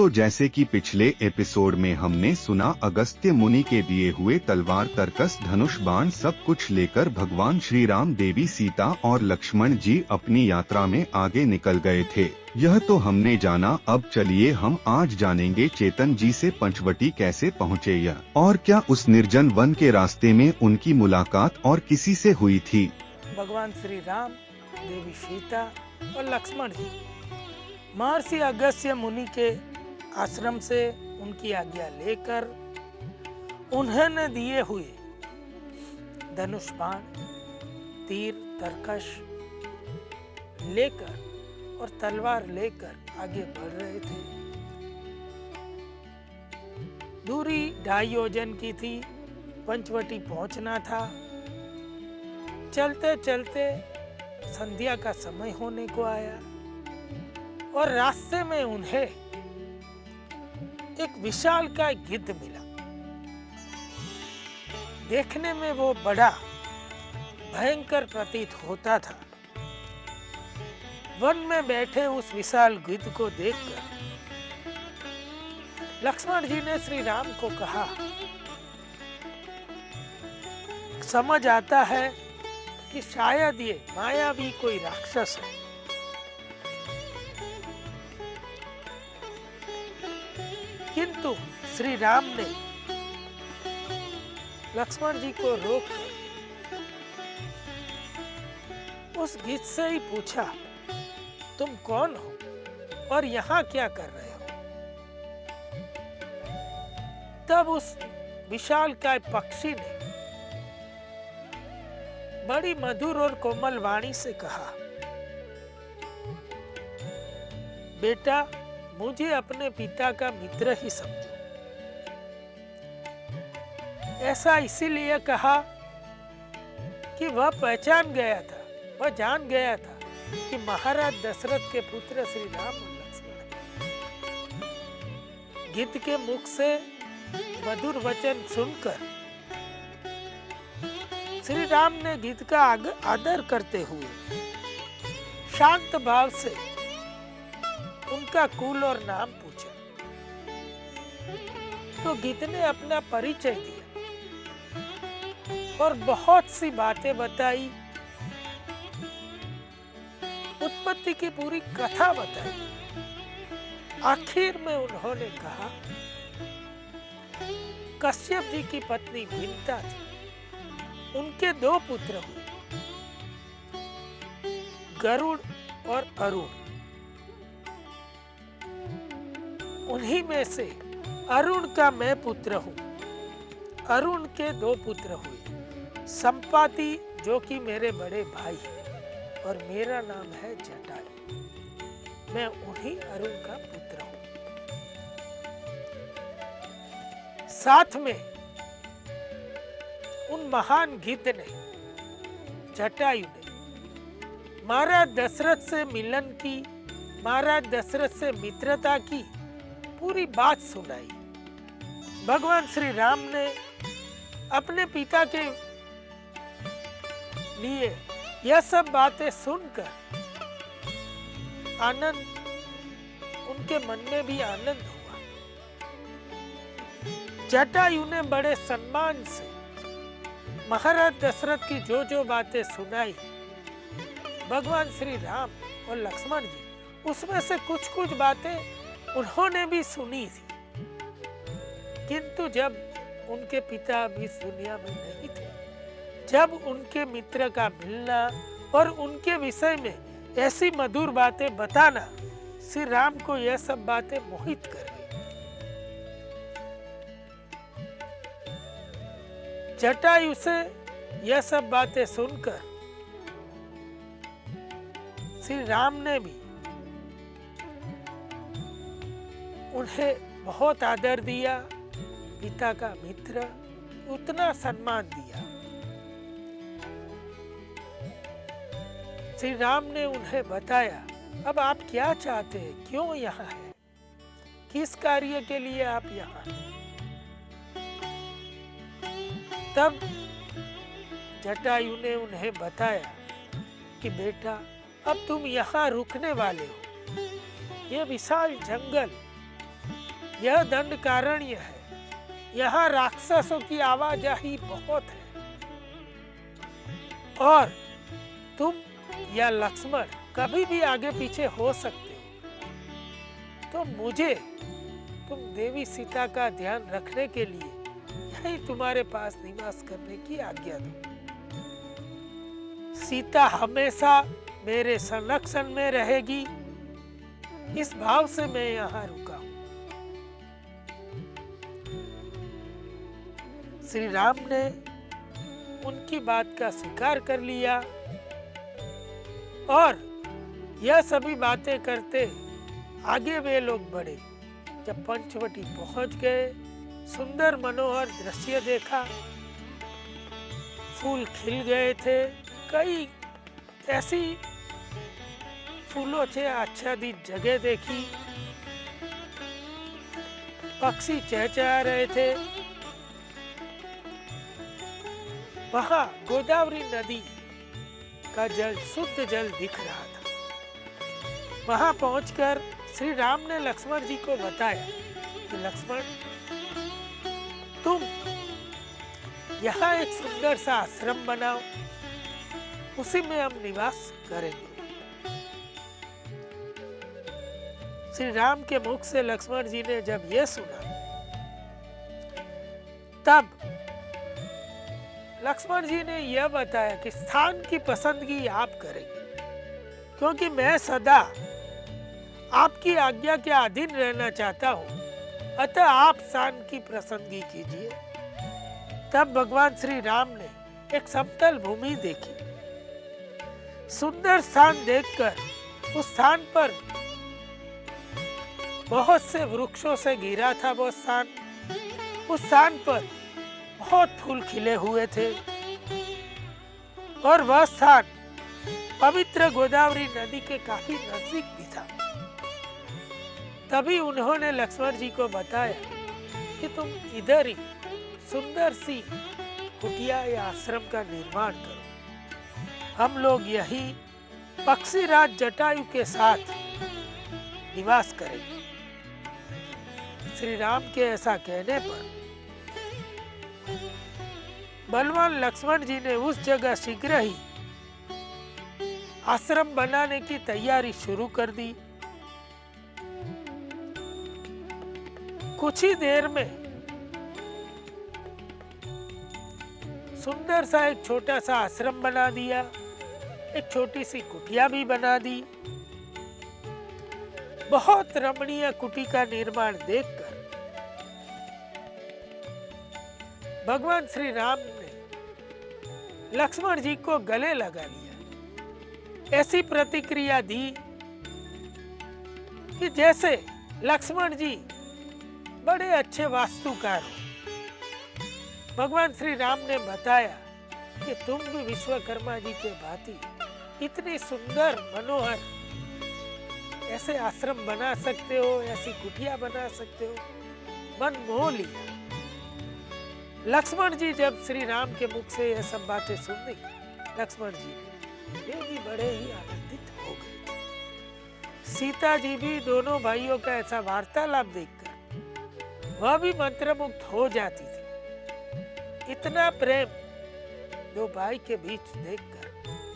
तो जैसे कि पिछले एपिसोड में हमने सुना, अगस्त्य मुनि के दिए हुए तलवार, तरकस, धनुष, बाण सब कुछ लेकर भगवान श्री राम, देवी सीता और लक्ष्मण जी अपनी यात्रा में आगे निकल गए थे। यह तो हमने जाना। अब चलिए हम आज जानेंगे चेतन जी से पंचवटी कैसे पहुँचे यह, और क्या उस निर्जन वन के रास्ते में उनकी मुलाकात और किसी से हुई थी। भगवान श्री राम, देवी सीता और लक्ष्मण जी महर्षि अगस्त्य मुनि के आश्रम से उनकी आज्ञा लेकर उन्होंने दिए हुए धनुष, बाण, तीर, तरकश लेकर और तलवार लेकर आगे बढ़ रहे थे। दूरी 2.5 योजन की थी। पंचवटी पहुंचना था। चलते चलते संध्या का समय होने को आया और रास्ते में उन्हें एक विशालकाय गिद्ध मिला। देखने में वो बड़ा भयंकर प्रतीत होता था। वन में बैठे उस विशाल गिद्ध को देखकर लक्ष्मण जी ने श्री राम को कहा, समझ आता है कि शायद ये मायावी कोई राक्षस है। किंतु श्री राम ने लक्ष्मण जी को रोक उस गिद्ध से ही पूछा, तुम कौन हो और यहाँ क्या कर रहे हो? तब उस विशालकाय पक्षी ने बड़ी मधुर और कोमल वाणी से कहा, बेटा, मुझे अपने पिता का मित्र ही समझो। ऐसा इसीलिए कहा कि वह पहचान गया था, वह जान गया था कि महाराज दशरथ के पुत्र श्री राम और लक्ष्मण। गिद्ध के मुख से मधुर वचन सुनकर श्री राम ने गिद्ध का आदर करते हुए शांत भाव से उनका कुल और नाम पूछा। तो गिद्ध ने अपना परिचय दिया और बहुत सी बातें बताई, उत्पत्ति की पूरी कथा बताई। आखिर में उन्होंने कहा, कश्यप जी की पत्नी विंता थी, उनके 2 पुत्र हुए, गरुड़ और अरुण। उन्हीं में से अरुण का मैं पुत्र हूँ। अरुण के 2 पुत्र हुए, संपाति जो कि मेरे बड़े भाई हैं, और मेरा नाम है जटायु। मैं उन्हीं अरुण का पुत्र हूँ। साथ में उन महान गिद्ध ने, जटायु ने महाराज दशरथ से मिलन की, महाराज दशरथ से मित्रता की पूरी बात सुनाई। भगवान श्री राम ने अपने पिता के लिए यह सब बातें सुनकर आनंद, उनके मन में भी आनंद हुआ। जटायु ने बड़े सम्मान से महाराज दशरथ की जो बातें सुनाई, भगवान श्री राम और लक्ष्मण जी उसमें से कुछ बातें उन्होंने भी सुनी थी। किंतु जब उनके पिता भी इस दुनिया में नहीं थे, जब उनके मित्र का मिलना और उनके विषय में ऐसी मधुर बातें बताना, श्री राम को यह सब बातें मोहित कर गई। जटायु से यह सब बातें सुनकर श्री राम ने भी उन्हें बहुत आदर दिया, पिता का मित्र, उतना सम्मान दिया। श्री राम ने उन्हें बताया, अब आप क्या चाहते हैं, क्यों यहाँ हैं, किस कार्य के लिए आप यहाँ हैं? तब जटायु ने उन्हें बताया कि बेटा, अब तुम यहाँ रुकने वाले हो। ये विशाल जंगल यह दंडकारण्य है, यहाँ राक्षसों की आवाजाही बहुत है और तुम या लक्ष्मण कभी भी आगे पीछे हो सकते हो, तो मुझे तुम देवी सीता का ध्यान रखने के लिए यही तुम्हारे पास निवास करने की आज्ञा दो। सीता हमेशा मेरे संरक्षण में रहेगी, इस भाव से मैं यहाँ रुका हूं। श्री राम ने उनकी बात का स्वीकार कर लिया और यह सभी बातें करते आगे वे लोग बढ़े। जब पंचवटी पहुंच गए, सुंदर मनोहर दृश्य देखा। फूल खिल गए थे, कई ऐसी फूलों से आच्छादित जगह देखी। पक्षी चहचहा रहे थे। वहां गोदावरी नदी का जल, शुद्ध जल दिख रहा था। वहां पहुंचकर श्री राम ने लक्ष्मण जी को बताया कि लक्ष्मण, तुम यहाँ एक सुंदर सा आश्रम बनाओ, उसी में हम निवास करेंगे। श्री राम के मुख से लक्ष्मण जी ने जब यह सुना, तब लक्ष्मण जी ने यह बताया कि स्थान की पसंदगी आप करेंगे, क्योंकि मैं सदा आपकी आज्ञा के अधीन रहना चाहता हूं, अतः आप स्थान की पसंदगी कीजिए। तब भगवान श्री राम ने एक समतल भूमि देखी। सुंदर स्थान देखकर उस स्थान पर बहुत से वृक्षों से घिरा था वो स्थान। उस स्थान पर बहुत फूल खिले हुए थे और वह स्थान पवित्र गोदावरी नदी के काफी नजदीक भी था। तभी उन्होंने लक्ष्मण जी को बताया कि तुम इधर ही सुंदर सी कुटिया या आश्रम का निर्माण करो, हम लोग यही पक्षीराज जटायु के साथ निवास करेंगे। श्री राम के ऐसा कहने पर बलवान लक्ष्मण जी ने उस जगह शीघ्र ही आश्रम बनाने की तैयारी शुरू कर दी। कुछ ही देर में सुंदर सा एक छोटा सा आश्रम बना दिया, एक छोटी सी कुटिया भी बना दी। बहुत रमणीय कुटी का निर्माण देखकर भगवान श्री राम ने लक्ष्मण जी को गले लगा लिया। ऐसी प्रतिक्रिया दी कि जैसे लक्ष्मण जी बड़े अच्छे वास्तुकार हो। भगवान श्री राम ने बताया कि तुम भी विश्वकर्मा जी के भांति इतनी सुंदर मनोहर ऐसे आश्रम बना सकते हो, ऐसी कुटिया बना सकते हो। मन मोह लिया। लक्ष्मण जी जब श्री राम के मुख से यह सब बातें सुनी, लक्ष्मण जी वे भी बड़े ही आनंदित हो गए। सीता जी भी दोनों भाइयों का ऐसा वार्तालाप देखकर वह भी मंत्रमुग्ध हो जाती थी। इतना प्रेम दो भाई के बीच देखकर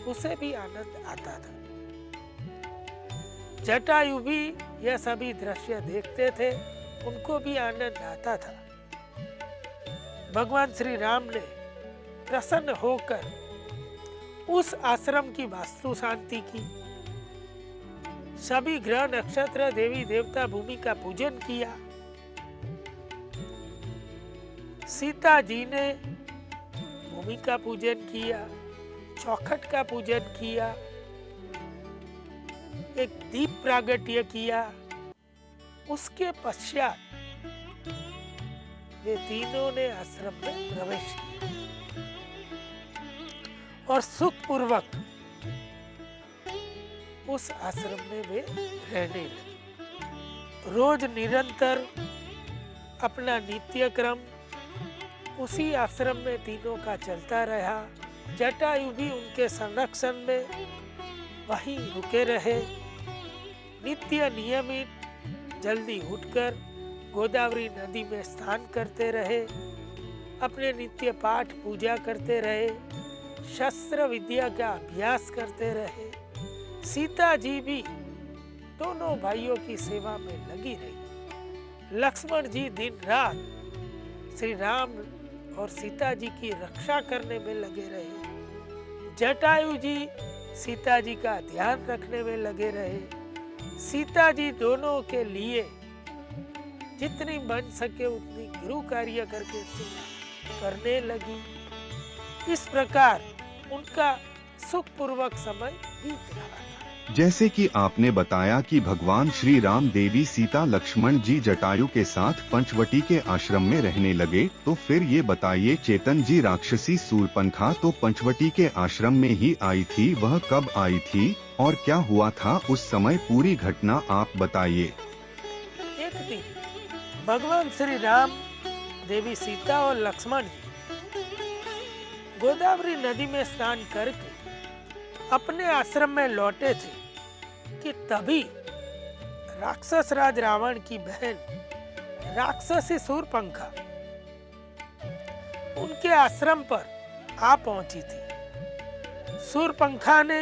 उसे भी आनंद आता था। जटायु भी यह सभी दृश्य देखते थे, उनको भी आनंद आता था। भगवान श्री राम ने प्रसन्न होकर उस आश्रम की वास्तु शांति की। सभी ग्रह नक्षत्र देवी देवता भूमि का पूजन किया। सीता जी ने भूमि का पूजन किया, चौखट का पूजन किया, एक दीप प्रागट्य किया। उसके पश्चात वे तीनों ने आश्रम में प्रवेश किया और सुखपूर्वक उस आश्रम में वे रहने लगे। रोज निरंतर अपना नित्यक्रम उसी आश्रम में तीनों का चलता रहा। जटायु भी उनके संरक्षण में वहीं रुके रहे। नित्य नियमित जल्दी उठकर गोदावरी नदी में स्नान करते रहे, अपने नित्य पाठ पूजा करते रहे, शस्त्र विद्या का अभ्यास करते रहे। सीता जी भी दोनों भाइयों की सेवा में लगी रही। लक्ष्मण जी दिन रात श्री राम और सीता जी की रक्षा करने में लगे रहे। जटायु जी सीता जी का ध्यान रखने में लगे रहे। सीता जी दोनों के लिए जितनी बन सके उतनी गुरु कार्य करके सेवा करने लगी। इस प्रकार उनका सुखपूर्वक समय बीत रहा था। जैसे कि आपने बताया कि भगवान श्री राम, देवी सीता, लक्ष्मण जी जटायु के साथ पंचवटी के आश्रम में रहने लगे, तो फिर ये बताइए चेतन जी, राक्षसी शूर्पणखा तो पंचवटी के आश्रम में ही आई थी, वह कब आई थी और क्या हुआ था उस समय, पूरी घटना आप बताइए। एक दिन भगवान श्री राम, देवी सीता और लक्ष्मण जी गोदावरी नदी में स्नान करके अपने आश्रम में लौटे थे कि तभी राक्षस राज रावण की बहन राक्षसी शूर्पणखा उनके आश्रम पर आ पहुंची थी। शूर्पणखा ने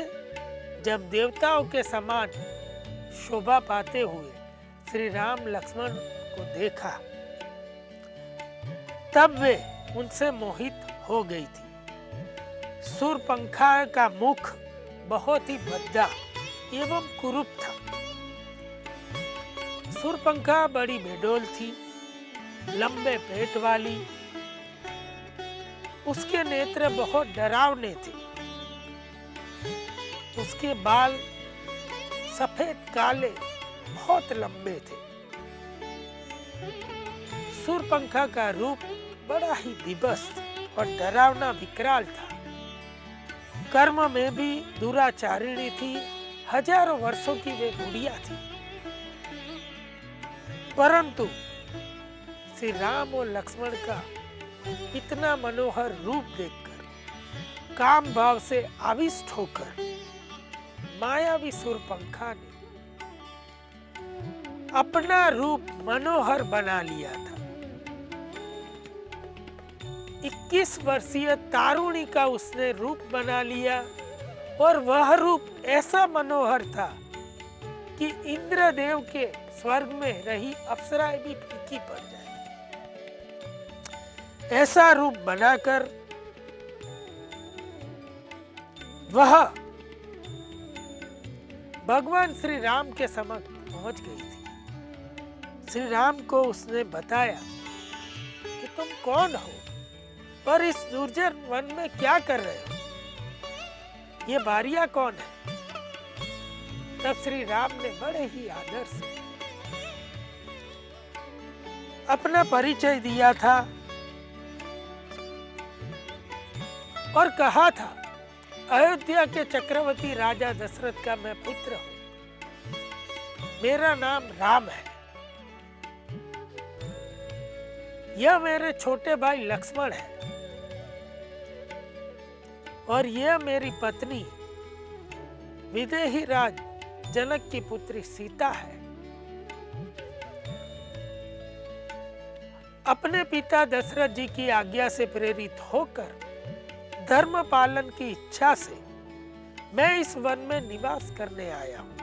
जब देवताओं के समान शोभा पाते हुए श्री राम लक्ष्मण को देखा, तब वे उनसे मोहित हो गई थी। शूर्पणखा का मुख बहुत ही भद्दा एवं कुरूप था। शूर्पणखा बड़ी बेडोल थी, लंबे पेट वाली। उसके नेत्र बहुत डरावने थे। उसके बाल सफेद काले बहुत लंबे थे। शूर्पणखा का रूप बड़ा ही विभत्स और डरावना विकराल था। कर्म में भी दुराचारिणी थी। हजारों वर्षों की वे बुढ़िया थी। परंतु श्री राम और लक्ष्मण का इतना मनोहर रूप देखकर काम भाव से आविष्ट होकर मायावी शूर्पणखा ने अपना रूप मनोहर बना लिया था। 21 वर्षीय तारुणी का उसने रूप बना लिया और वह रूप ऐसा मनोहर था कि इंद्रदेव के स्वर्ग में रही अप्सराएं भी फीकी पड़ जाए। ऐसा रूप बनाकर वह भगवान श्री राम के समक्ष पहुंच गई थी। श्री राम को उसने बताया कि तुम कौन हो और इस दुर्जन वन में क्या कर रहे हो, ये भारिया कौन है। तब श्री राम ने बड़े ही आदर से अपना परिचय दिया था और कहा था, अयोध्या के चक्रवर्ती राजा दशरथ का मैं पुत्र हूं। मेरा नाम राम है। यह मेरे छोटे भाई लक्ष्मण है और यह मेरी पत्नी विदेही राज जनक की पुत्री सीता है। अपने पिता दशरथ जी की आज्ञा से प्रेरित होकर धर्म पालन की इच्छा से मैं इस वन में निवास करने आया हूं।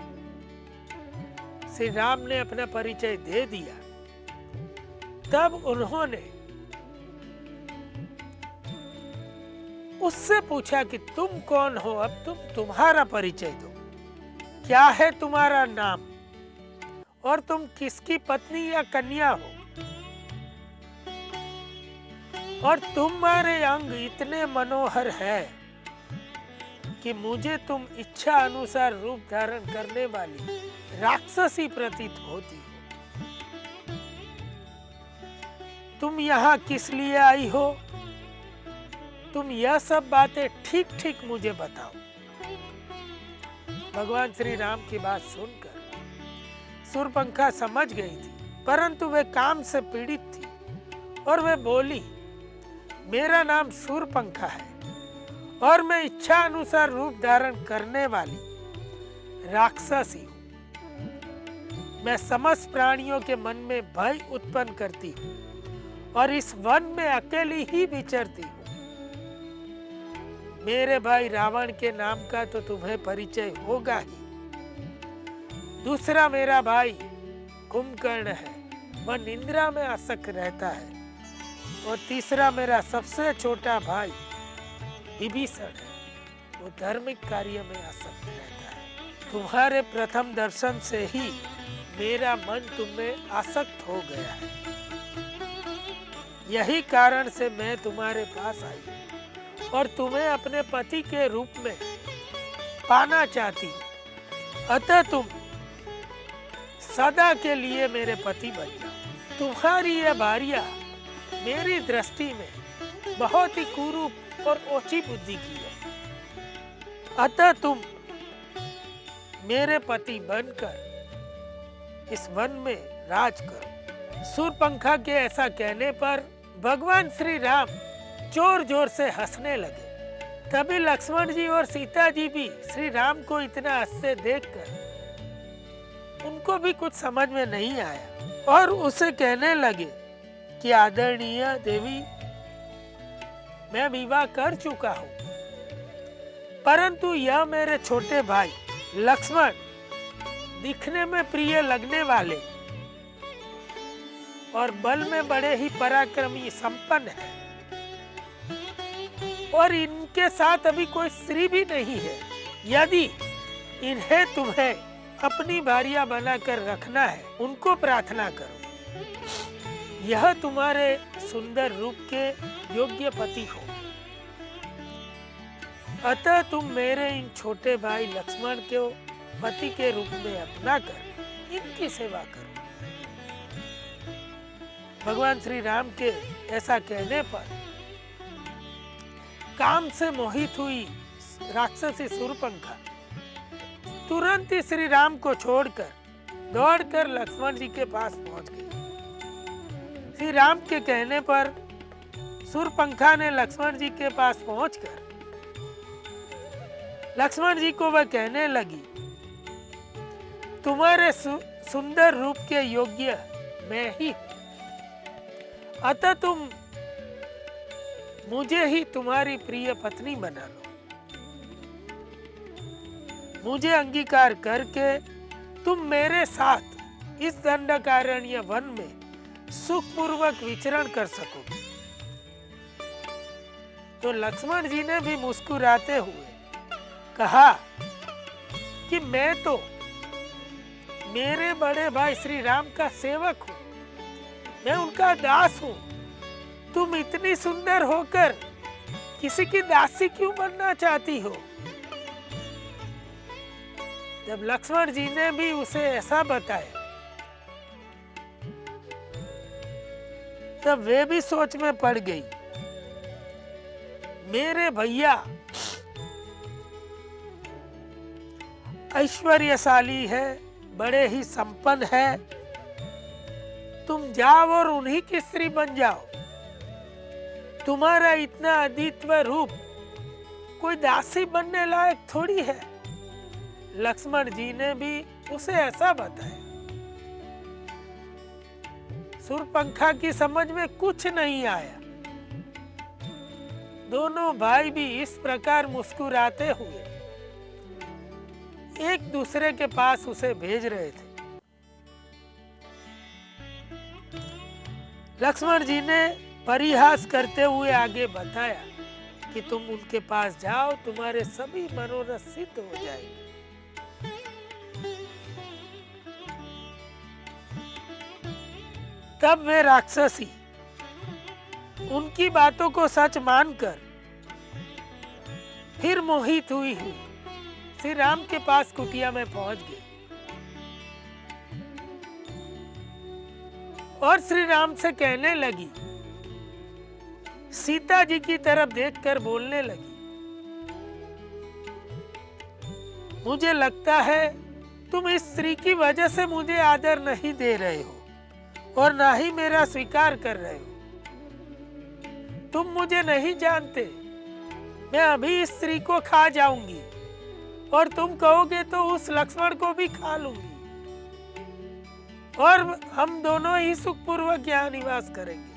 श्री राम ने अपना परिचय दे दिया। तब उन्होंने उससे पूछा कि तुम कौन हो, अब तुम्हारा परिचय दो। क्या है तुम्हारा नाम और तुम किसकी पत्नी या कन्या हो और तुम्हारे अंग इतने मनोहर है कि मुझे तुम इच्छा अनुसार रूप धारण करने वाली राक्षसी प्रतीत होती हो। तुम यहाँ किस लिए आई हो, तुम यह सब बातें ठीक ठीक मुझे बताओ। भगवान श्री राम की बात सुनकर शूर्पणखा समझ गई थी, परंतु वे काम से पीड़ित थी और वे बोली, मेरा नाम शूर्पणखा है और मैं इच्छा अनुसार रूप धारण करने वाली राक्षसी हूं। मैं समस्त प्राणियों के मन में भय उत्पन्न करती हूँ और इस वन में अकेली ही विचरती हूँ। मेरे भाई रावण के नाम का तो तुम्हें परिचय होगा ही। दूसरा मेरा भाई कुंभकर्ण है, वह निंद्रा में आसक्त रहता है। और तीसरा मेरा सबसे छोटा भाई विभीषण है, वो धार्मिक कार्य में आसक्त रहता है। तुम्हारे प्रथम दर्शन से ही मेरा मन तुम्हें आसक्त हो गया है। यही कारण से मैं तुम्हारे पास आई और तुम्हें अपने पति के रूप में पाना चाहती हूँ। अतः तुम सदा के लिए मेरे पति बन जाओ। तुम्हारी यह भार्या मेरी दृष्टि में बहुत ही कुरूप और ओछी बुद्धि की है। अतः तुम मेरे पति बनकर इस वन में राज करो। शूर्पणखा के ऐसा कहने पर भगवान श्री राम जोर जोर से हंसने लगे। तभी लक्ष्मण जी और सीता जी भी श्री राम को इतना हंसते देखकर उनको भी कुछ समझ में नहीं आया और उसे कहने लगे कि आदरणीय देवी, मैं विवाह कर चुका हूँ, परंतु यह मेरे छोटे भाई लक्ष्मण दिखने में प्रिय लगने वाले और बल में बड़े ही पराक्रमी संपन्न है और इनके साथ अभी कोई स्त्री भी नहीं है। यदि इन्हें तुम्हें अपनी भार्या बनाकर रखना है, उनको प्रार्थना करो। यह तुम्हारे सुंदर रूप के योग्य पति हो। अतः तुम मेरे इन छोटे भाई लक्ष्मण को पति के रूप में अपना कर इनकी सेवा करो। भगवान श्री राम के ऐसा कहने पर काम से मोहित हुई राक्षसी शूर्पणखा तुरंत ही श्री राम को छोड़कर दौड़कर लक्ष्मण जी के पास पहुंच गई। श्री राम के कहने पर शूर्पणखा ने लक्ष्मण जी के पास पहुंचकर लक्ष्मण जी को वह कहने लगी, तुम्हारे सुंदर रूप के योग्य मैं ही हूं, अतः तुम मुझे ही तुम्हारी प्रिय पत्नी बना लो। मुझे अंगीकार करके तुम मेरे साथ इस दंडकारण्य वन में सुखपूर्वक विचरण कर सकोगे। तो लक्ष्मण जी ने भी मुस्कुराते हुए कहा कि मैं तो मेरे बड़े भाई श्री राम का सेवक हूं, मैं उनका दास हूं। तुम इतनी सुंदर होकर किसी की दासी क्यों बनना चाहती हो? जब लक्ष्मण जी ने भी उसे ऐसा बताया तब वे भी सोच में पड़ गई। मेरे भैया ऐश्वर्यशाली है, बड़े ही संपन्न है, तुम जाओ और उन्हीं की स्त्री बन जाओ। तुम्हारा इतना अद्वितीय रूप कोई दासी बनने लायक थोड़ी है। लक्ष्मण जी ने भी उसे ऐसा बताया। शूर्पणखा की समझ में कुछ नहीं आया। दोनों भाई भी इस प्रकार मुस्कुराते हुए एक दूसरे के पास उसे भेज रहे थे। लक्ष्मण जी ने परिहास करते हुए आगे बताया कि तुम उनके पास जाओ, तुम्हारे सभी मनोरथ सिद्ध हो जाएंगे। तब वे राक्षसी उनकी बातों को सच मानकर फिर मोहित हुई श्री राम के पास कुटिया में पहुंच गई और श्री राम से कहने लगी, सीता जी की तरफ देखकर बोलने लगी, मुझे लगता है तुम इस स्त्री की वजह से मुझे आदर नहीं दे रहे हो और ना ही मेरा स्वीकार कर रहे हो। तुम मुझे नहीं जानते, मैं अभी इस स्त्री को खा जाऊंगी और तुम कहोगे तो उस लक्ष्मण को भी खा लूंगी। और हम दोनों ही सुखपूर्वक यहाँ निवास करेंगे।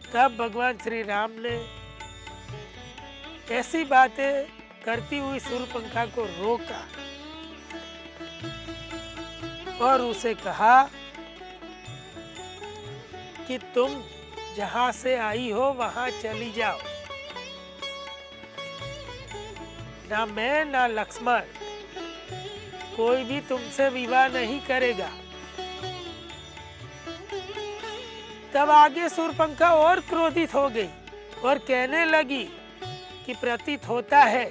तब भगवान श्री राम ने ऐसी बातें करती हुई शूर्पणखा को रोका और उसे कहा कि तुम जहां से आई हो वहां चली जाओ। ना मैं ना लक्ष्मण कोई भी तुमसे विवाह नहीं करेगा। तब आगे शूर्पणखा और क्रोधित हो गई और कहने लगी कि प्रतीत होता है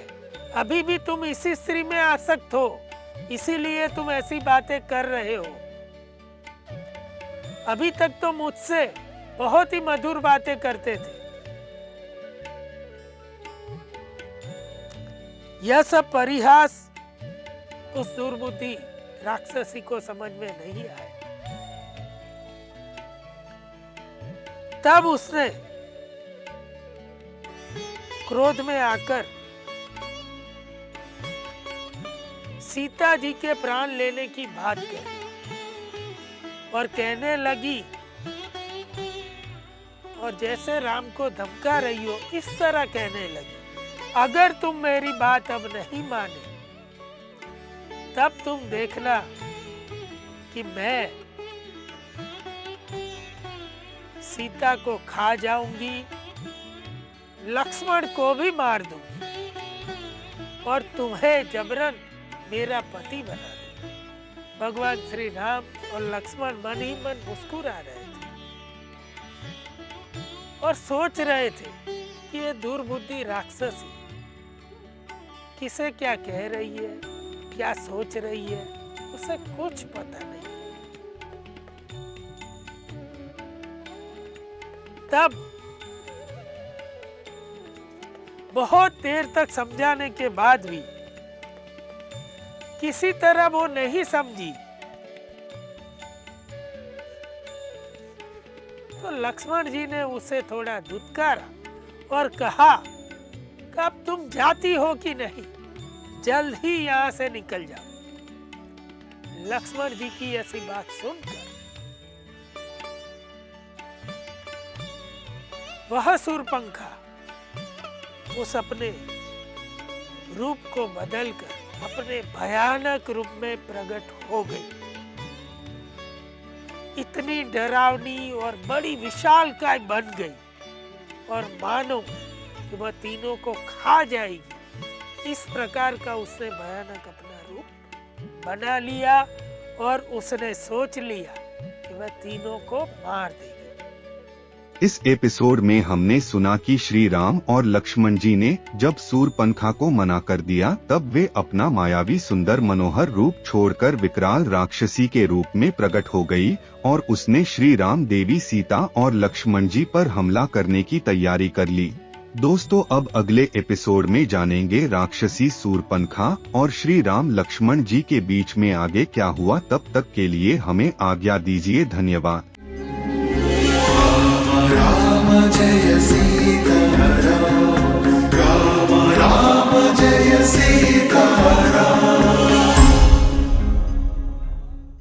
अभी भी तुम इसी स्त्री में आसक्त हो, इसीलिए तुम ऐसी बातें कर रहे हो। अभी तक तो मुझसे बहुत ही मधुर बातें करते थे। यह सब परिहास उस दुर्बुद्धि राक्षसी को समझ में नहीं आया। तब उसने क्रोध में आकर सीता जी के प्राण लेने की बात कही और कहने लगी, और जैसे राम को धमका रही हो इस तरह कहने लगी, अगर तुम मेरी बात अब नहीं माने तब तुम देखना कि मैं सीता को खा जाऊंगी, लक्ष्मण को भी मार दूंगी और तुम्हें जबरन मेरा पति बना दूंगी। भगवान श्री राम और लक्ष्मण मन ही मन मुस्कुरा रहे थे और सोच रहे थे कि ये दुर्बुद्धि राक्षसी किसे क्या कह रही है, क्या सोच रही है, उसे कुछ पता नहीं। तब बहुत देर तक समझाने के बाद भी किसी तरह वो नहीं समझी, तो लक्ष्मण जी ने उसे थोड़ा धुतकारा और कहा कि अब तुम जाती हो कि नहीं, जल्द ही यहां से निकल जाओ। लक्ष्मण जी की ऐसी बात सुनकर वह शूर्पणखा उस अपने रूप को बदलकर अपने भयानक रूप में प्रकट हो गई। इतनी डरावनी और बड़ी विशालकाय बन गई और मानो कि वह तीनों को खा जाएगी। इस प्रकार का उसने भयानक अपना रूप बना लिया और उसने सोच लिया कि वह तीनों को मार देगी। इस एपिसोड में हमने सुना कि श्री राम और लक्ष्मण जी ने जब शूर्पणखा को मना कर दिया तब वे अपना मायावी सुंदर मनोहर रूप छोड़कर विकराल राक्षसी के रूप में प्रकट हो गई और उसने श्री राम, देवी सीता और लक्ष्मण जी पर हमला करने की तैयारी कर ली। दोस्तों, अब अगले एपिसोड में जानेंगे राक्षसी शूर्पणखा और श्री राम लक्ष्मण जी के बीच में आगे क्या हुआ। तब तक के लिए हमें आज्ञा दीजिए। धन्यवाद। राम जय सीता राम, राम राम जय सीता।